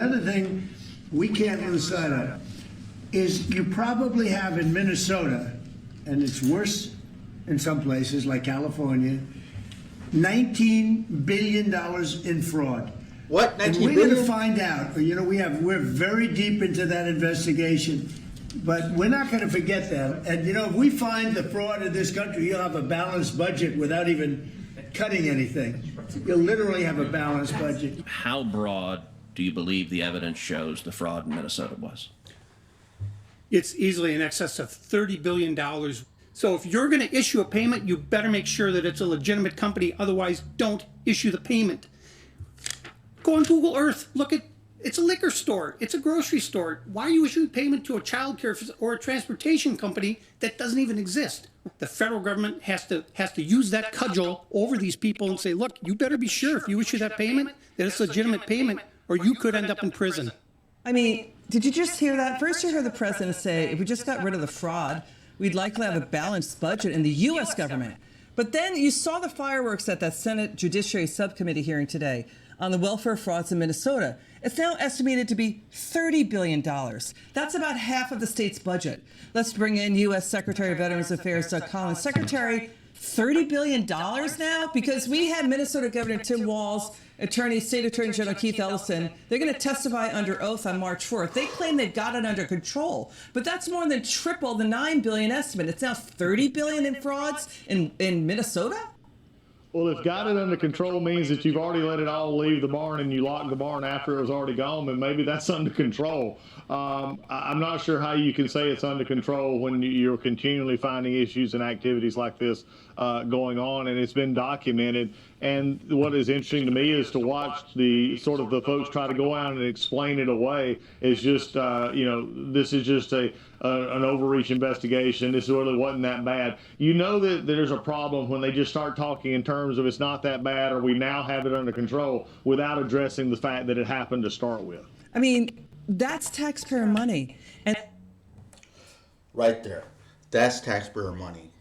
Other thing we can't lose sight of is you probably have in Minnesota, and it's worse in some places like California, $19 billion in fraud. What? 19 and we're billion? going to find out. You know, we're very deep into that investigation, but we're not going to forget that. And you know, if we find the fraud in this country, you'll have a balanced budget without even cutting anything. You'll literally have a balanced budget. How broad do you believe the evidence shows the fraud in Minnesota was? It's easily in excess of $30 billion. So if you're going to issue a payment, you better make sure that it's a legitimate company. Otherwise, don't issue the payment. Go on Google Earth. Look at, it's a liquor store. It's a grocery store. Why are you issuing payment to a child care or a transportation company that doesn't even exist? The federal government has to use that cudgel over these people and say, look, you better be sure if you issue that payment that it's legitimate payment, or you could end up in prison. I mean, did you just hear that? First, you heard the president say, if we just got rid of the fraud, we'd likely have a balanced budget in the U.S. government. But then you saw the fireworks at that Senate Judiciary Subcommittee hearing today on the welfare frauds in Minnesota. It's now estimated to be $30 billion. That's about half of the state's budget. Let's bring in U.S. Secretary of Veterans Affairs Doug Collins. Secretary, $30 billion now? Because we had Minnesota Governor Tim Walz, State Attorney General Keith Ellison. They're going to testify under oath on March 4th. They claim they've got it under control, but that's more than triple the $9 billion estimate. It's now $30 billion in frauds in Minnesota? Well, if got it under control means that you've already let it all leave the barn and you locked the barn after it was already gone, then maybe that's under control. I'm not sure how you can say it's under control when you're continually finding issues and activities like this going on, and it's been documented. And what is interesting to me is to watch the the folks try to go out and explain it away. It's just, this is just an overreach investigation. This really wasn't that bad. You know that there's a problem when they just start talking in terms of it's not that bad or we now have it under control without addressing the fact that it happened to start with. I mean, that's taxpayer money. And Right there. That's taxpayer money.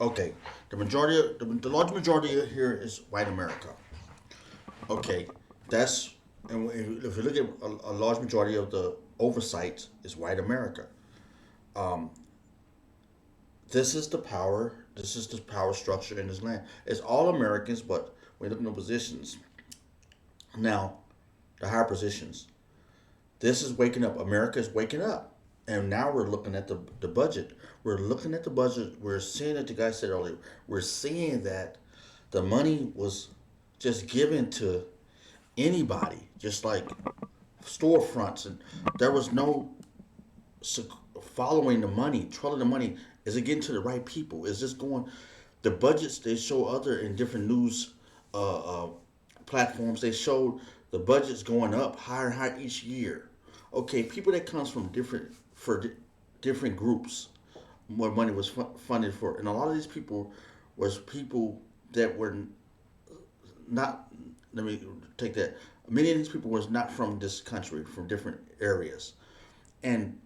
Okay, the large majority here is white America. Okay, and if you look at a large majority of the oversight is white America. This is the power structure in this land. It's all Americans, but we look at the positions. Now, the higher positions. This is waking up. America is waking up. And now we're looking at the budget. We're looking at the budget. We're seeing that the guy said earlier. We're seeing that the money was just given to anybody, just like storefronts, and there was no following the money, trailing the money. Is it getting to the right people? Is this going? The budgets they show other in different news platforms. They showed the budgets going up higher and higher each year. Okay, people that comes from different groups, what money was funded for, and a lot of these people was people that were not. Let me take that. Many of these people was not from this country, from different areas, and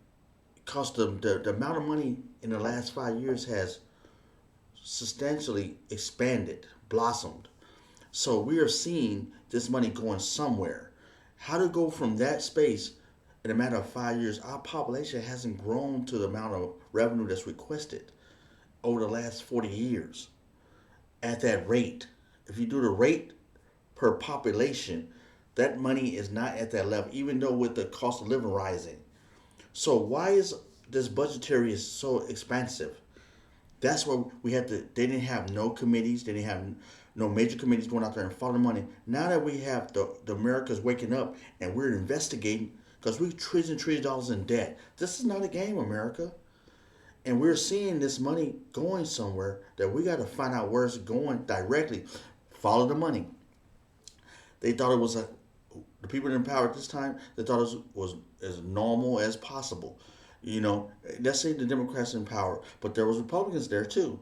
because the amount of money in the last 5 years has substantially expanded, blossomed. So we are seeing this money going somewhere. How to go from that space in a matter of 5 years? Our population hasn't grown to the amount of revenue that's requested over the last 40 years at that rate. If you do the rate per population, that money is not at that level, even though with the cost of living rising. So why is this budgetary is so expansive? That's why they didn't have no committees, they didn't have no major committees going out there and following the money. Now that we have the America's waking up and we're investigating, because we're trillions and trillions of dollars in debt. This is not a game, America. And we're seeing this money going somewhere that we got to find out where it's going directly. Follow the money. They thought it was the people in power at this time, they thought it was as normal as possible. You know, let's say the Democrats in power, but there was Republicans there too.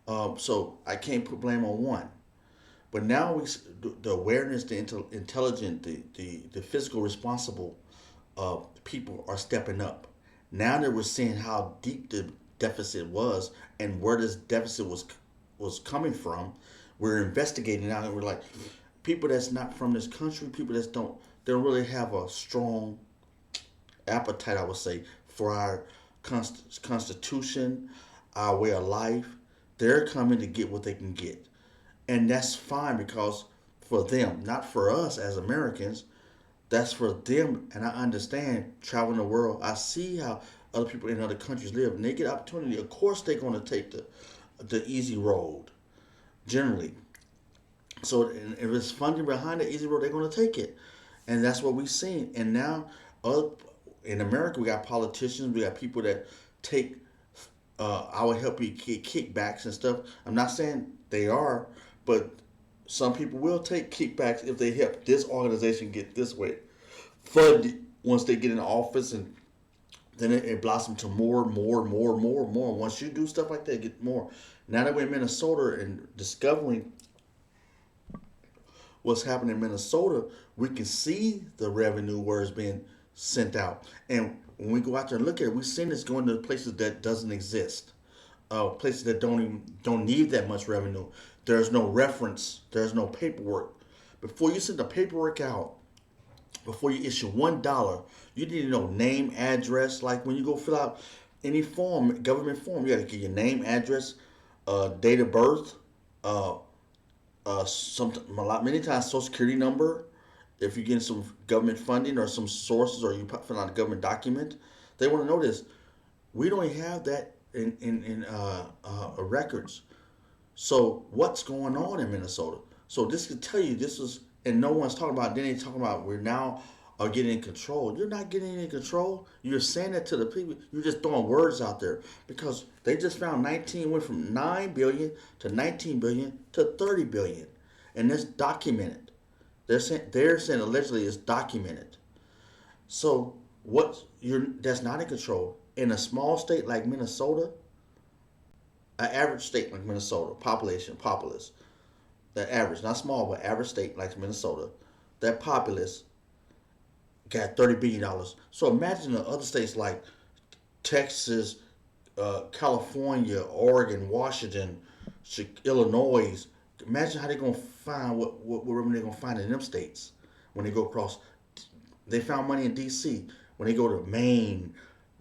So I can't put blame on one. But now the awareness, the intelligent, the physical responsible people are stepping up. Now that we're seeing how deep the deficit was and where this deficit was coming from, we're investigating now, and we're like, people that's not from this country, people that they don't really have a strong appetite, I would say, for our constitution, our way of life. They're coming to get what they can get. And that's fine, because for them, not for us as Americans, that's for them. And I understand traveling the world. I see how other people in other countries live, and they get opportunity. Of course, they're going to take the easy road, generally. So if it's funding behind the easy road, they're going to take it. And that's what we've seen. And now, in America, we got politicians, we got people that take I would help you get kickbacks and stuff. I'm not saying they are, but some people will take kickbacks if they help this organization get this way funded once they get in office, and then it blossoms to more. Once you do stuff like that, get more. Now that we're in Minnesota and discovering what's happening in Minnesota, we can see the revenue where it's being sent out. And when we go out there and look at it, we've seen this going to places that doesn't exist, places that don't need that much revenue. There's no reference. There's no paperwork. Before you send the paperwork out, before you issue $1, you need to know name, address. Like when you go fill out any form, government form, you got to give your name, address, date of birth, many times Social Security number. If you're getting some government funding or some sources, or you fill out a government document, they want to know this. We don't have that in records. So what's going on in Minnesota? So this could tell you this is, and no one's talking about. Then they talking about we're now are getting in control. You're not getting in control. You're saying that to the people. You're just throwing words out there, because they just found 19 went from 9 billion to 19 billion to 30 billion, and that's documented. They're saying allegedly it's documented. So that's not in control. In a small state like Minnesota, an average state like Minnesota, populace, the average, not small, but average state like Minnesota, that populace got $30 billion. So imagine the other states like Texas, California, Oregon, Washington, Illinois. Imagine how they're going to find what revenue they're going to find in them states when they go across. They found money in D.C. When they go to Maine,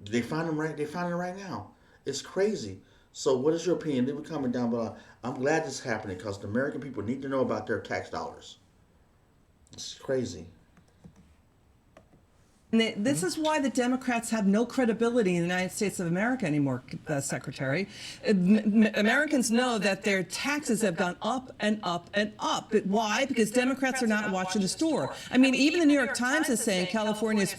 they find them right. They find it right now. It's crazy. So what is your opinion? Leave a comment down below. I'm glad this is happening, because the American people need to know about their tax dollars. It's crazy. And this is why the Democrats have no credibility in the United States of America anymore, Secretary. Americans know that their taxes have gone up and up and up. But why? Because Democrats are not watching the store. I mean, even the New York Times is saying California's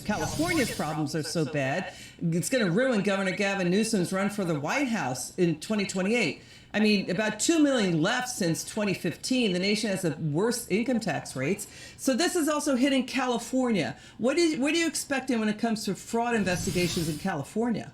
problems are so bad, it's going to ruin Governor Gavin Newsom's run for the White House in 2028. I mean, about 2 million left since 2015. The nation has the worst income tax rates. So this is also hitting California. What are you expecting when it comes to fraud investigations in California?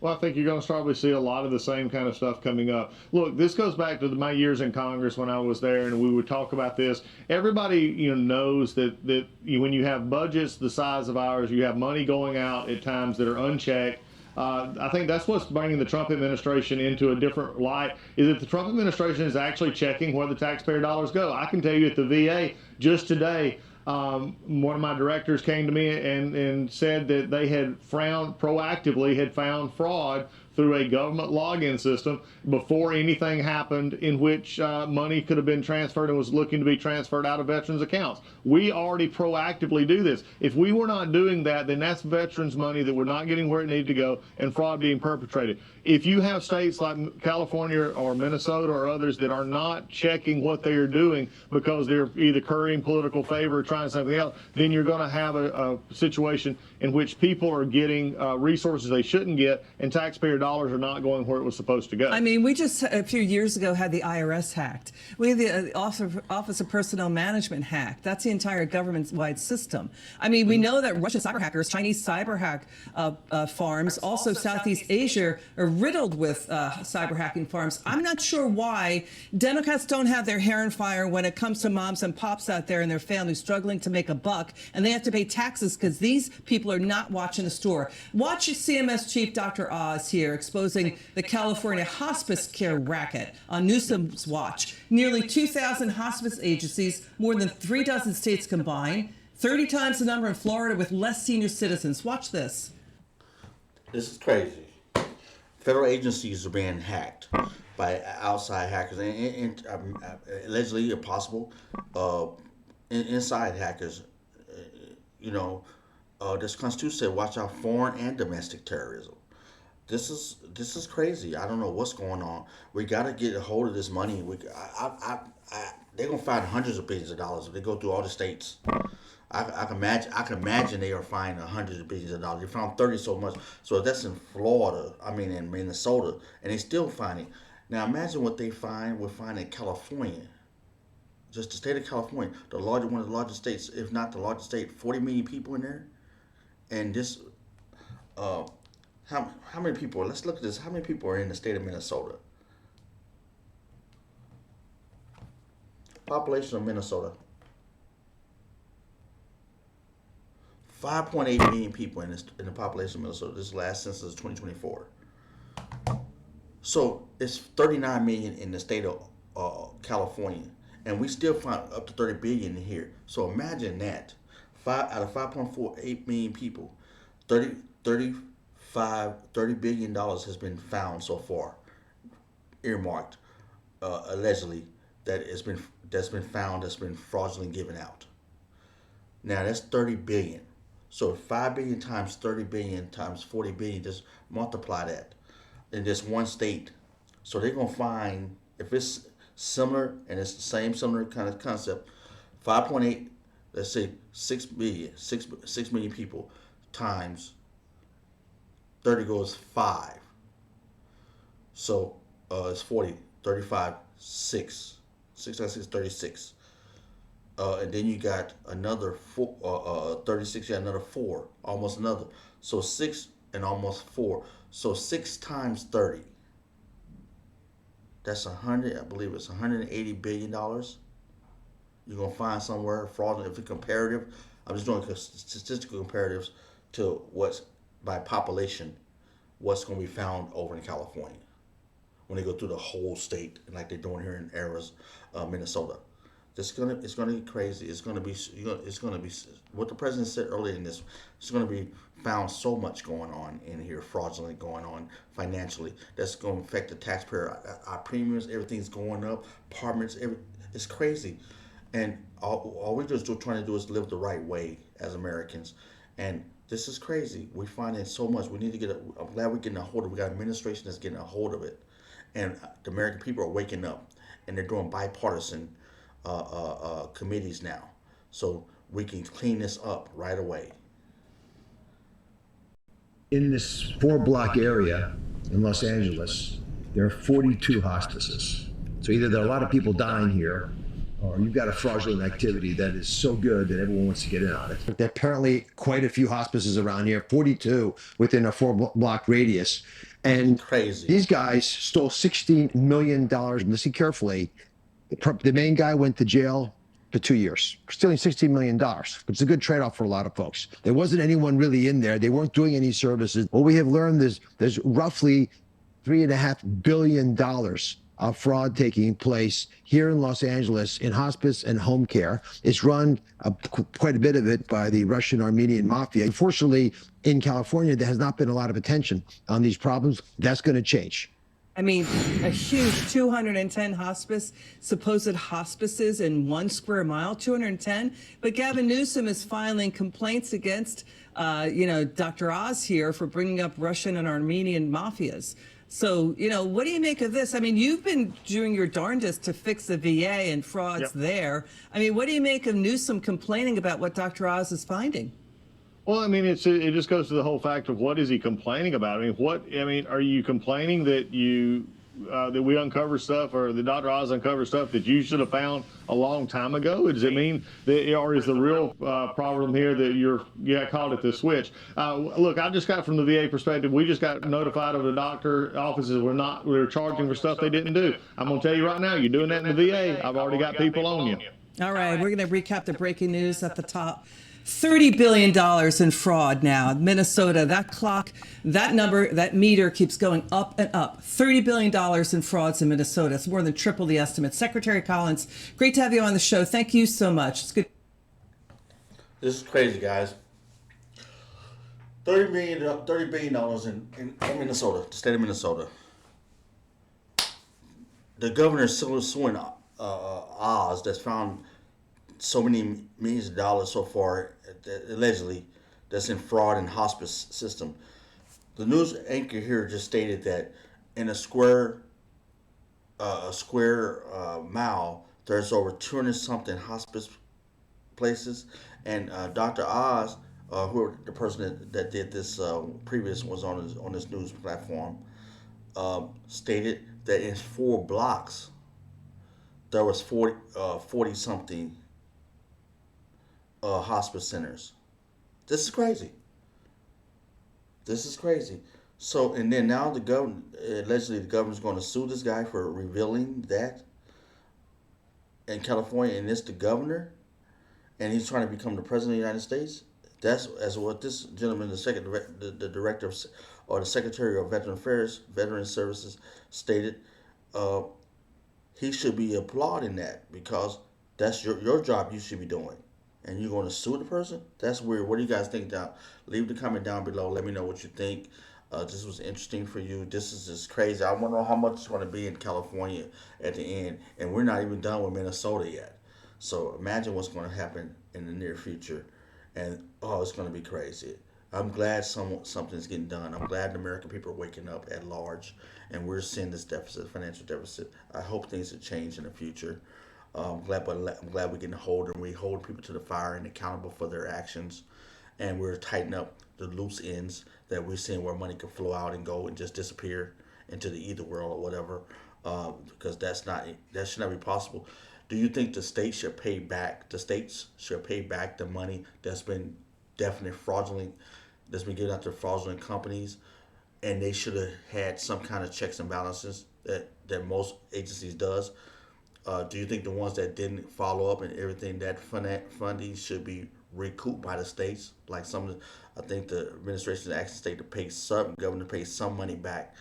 Well, I think you're going to probably see a lot of the same kind of stuff coming up. Look, this goes back to my years in Congress when I was there, and we would talk about this. Everybody, knows that when you have budgets the size of ours, you have money going out at times that are unchecked. I think that's what's bringing the Trump administration into a different light, is that the Trump administration is actually checking where the taxpayer dollars go. I can tell you at the VA just today, one of my directors came to me and said that they had proactively found fraud through a government login system before anything happened, in which money could have been transferred and was looking to be transferred out of veterans' accounts. We already proactively do this. If we were not doing that, then that's veterans' money that we're not getting where it needed to go, and fraud being perpetrated. If you have states like California or Minnesota or others that are not checking what they are doing because they're either currying political favor or trying something else, then you're going to have a situation in which people are getting resources they shouldn't get, and taxpayer dollars are not going where it was supposed to go. I mean, we just a few years ago had the IRS hacked. We had the Office of Personnel Management hacked. That's the entire government-wide system. I mean, we know that Russian cyber hackers, Chinese cyber hack farms, also Southeast Asia are riddled with cyber hacking farms. I'm not sure why Democrats don't have their hair on fire when it comes to moms and pops out there and their families struggling to make a buck, and they have to pay taxes because these people are not watching the store. Watch CMS Chief Dr. Oz here exposing the California hospice care racket on Newsom's watch. Nearly 2,000 hospice agencies, more than 3 dozen states combined, 30 times the number in Florida with less senior citizens. Watch this. This is crazy. Federal agencies are being hacked by outside hackers and allegedly possible inside hackers. You know, this Constitution said, "Watch out foreign and domestic terrorism." This is crazy. I don't know what's going on. We got to get a hold of this money. They're gonna find hundreds of billions of dollars if they go through all the states. I can imagine they are finding hundreds of billions of dollars. They found 30 so much. So that's in Florida. I mean in Minnesota, and they still finding. Now imagine what they will find in California. Just the state of California, one of the largest states, if not the largest state, 40 million people in there, and this. How many people? Let's look at this. How many people are in the state of Minnesota? Population of Minnesota. 5.8 million people in the population of Minnesota. This last census is 2024. So it's 39 million in the state of California, and we still find up to 30 billion in here. So imagine that. 5 out of 5.48 million people, $30 billion has been found so far, earmarked, allegedly, that's been found, that's been fraudulently given out. Now that's 30 billion. So 5 billion times 30 billion times 40 billion, just multiply that in this one state. So they're gonna find, if it's similar and it's the same similar kind of concept, 5.8, let's say 6 million people times 30 goes 5. So it's 40, 35, 6. 6 times 6 is 36. And then you got another 36, you got another 4, almost another. So 6 and almost 4. So 6 times 30. That's I believe it's $180 billion. You're going to find somewhere fraudulent, if it's comparative. I'm just doing statistical comparatives to what's by population, what's going to be found over in California when they go through the whole state, like they're doing here in Minnesota. It's gonna be crazy. It's gonna be what the president said earlier in this. It's gonna be found so much going on in here, fraudulent going on financially. That's going to affect the taxpayer. Our premiums, everything's going up. Apartments, it's crazy. And all we're just trying to do is live the right way as Americans. And this is crazy. We're finding so much. We need to I'm glad we're getting a hold of it. We got an administration that's getting a hold of it. And the American people are waking up, and they're doing bipartisan committees now, so we can clean this up right away. In this 4-block area in Los Angeles, there are 42 hospices. So either there are a lot of people dying here, or you've got a fraudulent activity that is so good that everyone wants to get in on it. There are apparently quite a few hospices around here, 42 within a 4-block radius. And crazy. These guys stole $16 million. Listen carefully. The main guy went to jail for 2 years, stealing $16 million. It's a good trade-off for a lot of folks. There wasn't anyone really in there. They weren't doing any services. What we have learned is there's roughly $3.5 billion of fraud taking place here in Los Angeles in hospice and home care. It's run quite a bit of it by the Russian Armenian mafia. Unfortunately, in California, there has not been a lot of attention on these problems. That's going to change. I mean, a huge 210 supposed hospices in 1 square mile, 210. But Gavin Newsom is filing complaints against, Dr. Oz here for bringing up Russian and Armenian mafias. So, what do you make of this? I mean, you've been doing your darndest to fix the VA and frauds there. I mean, what do you make of Newsom complaining about what Dr. Oz is finding? Well, I mean, it just goes to the whole fact of what is he complaining about? I mean, are you complaining that that we uncover stuff, or the Dr. Oz uncover stuff that you should have found a long time ago? Does it mean that, or is the real problem here that you got called at the switch? Look, I just got from the VA perspective, we just got notified of the doctor offices we're charging for stuff they didn't do. I'm going to tell you right now, you're doing that in the VA. I've already got people on you. All right, we're going to recap the breaking news at the top. $30 billion in fraud now. Minnesota, that number, that meter keeps going up and up. $30 billion in frauds in Minnesota. It's more than triple the estimate. Secretary Collins, great to have you on the show. Thank you so much. It's good. This is crazy, guys. $30 billion in Minnesota, the state of Minnesota. The governor is still suing Oz that's found so many millions of dollars so far, allegedly, that's in fraud in hospice system. The news anchor here just stated that in a square mile, there's over 200 something hospice places, and Dr. Oz, who the person that did this previous was on this news platform, stated that in 4 blocks there was 40 something hospice centers. This is crazy. This is crazy. So, and then now allegedly the governor's going to sue this guy for revealing that in California, and it's the governor, and he's trying to become the president of the United States. That's as what this gentleman, the director of, or the secretary of Veteran Services, stated. He should be applauding that, because that's your job. You should be doing, and you're going to sue the person. That's weird. What do you guys think? Down, leave the comment down below. Let me know what you think. This was interesting for you. This is just crazy. I want to know how much it's going to be in California at the end, and we're not even done with Minnesota yet. So imagine what's going to happen in the near future, and it's going to be crazy. I'm glad something's getting done. I'm glad the American people are waking up at large, and we're seeing this financial deficit. I hope things will change in the future. I'm glad we're getting we hold people to the fire and accountable for their actions, and we're tightening up the loose ends that we're seeing where money can flow out and go and just disappear into the ether world or whatever, because that should not be possible. Do you think the states should pay back the money that's been definitely fraudulent, that's been given out to fraudulent companies, and they should have had some kind of checks and balances that most agencies does? Do you think the ones that didn't follow up and everything, that funding should be recouped by the states? Like I think the administration asked the state to pay government to pay some money back,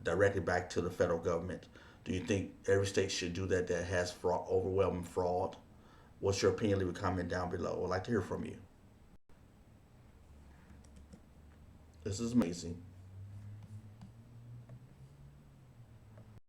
directly back to the federal government. Do you think every state should do that has overwhelming fraud? What's your opinion? Leave a comment down below. I'd like to hear from you. This is amazing.